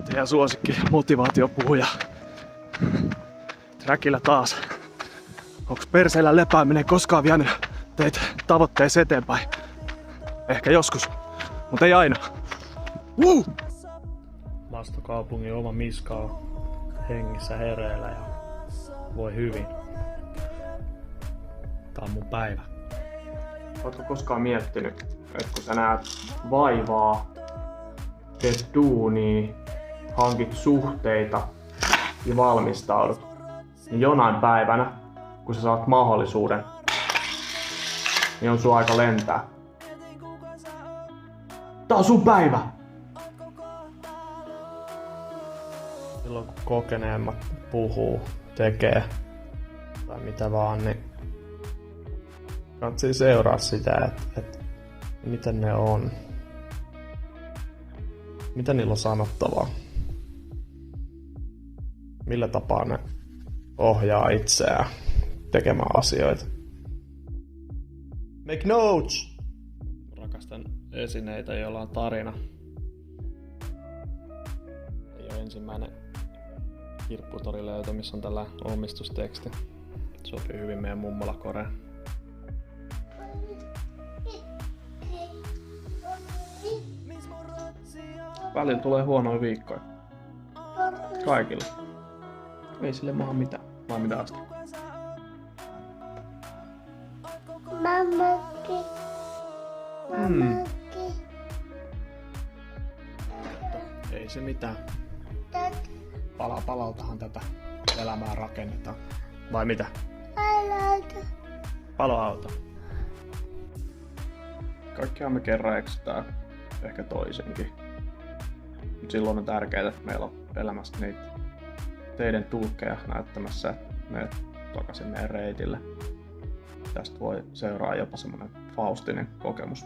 Teidän suosikki motivaatiopuhuja. Trackillä taas. Onks perseellä lepääminen koskaan vienyt teitä tavoitteeseen eteenpäin? Ehkä joskus, mutta ei aina. Mastokaupungin oma Miska on hengissä hereillä ja voi hyvin. Tää on mun päivä. Ootko koskaan miettinyt, että kun sä näet vaivaa, teet duunia, hankit suhteita ja valmistaudut, niin jonain päivänä, kun sä saat mahdollisuuden, niin on sun aika lentää. Tää on sun päivä! Silloin kun kokeneemmat puhuu, tekee tai mitä vaan, niin kannattaa seuraa sitä, että miten ne on. Mitä niillä on sanottavaa? Millä tapaa ne ohjaa itseään tekemään asioita? Make notes! Rakastan esineitä, joilla on tarina. Ei ole ensimmäinen kirpputorilöytö, missä on tällä omistusteksti. Sopii hyvin meidän mummola Koreen. Välillä tulee huonoja viikkoja. Kaikilla. Ei sille maha mitään. Vai mitä asti? Mammakin. Ei se mitään. Pala palaltahan tätä elämää rakennetaan. Vai mitä? Paloauto. Kaikkihan me kerran eksytään. Ehkä toisenkin. Mut silloin on tärkeää, että meillä on elämässä niitä teidän tulkkeja näyttämässä, että menet takaisin meidän reitille. Tästä voi seuraa jopa semmonen faustinen kokemus.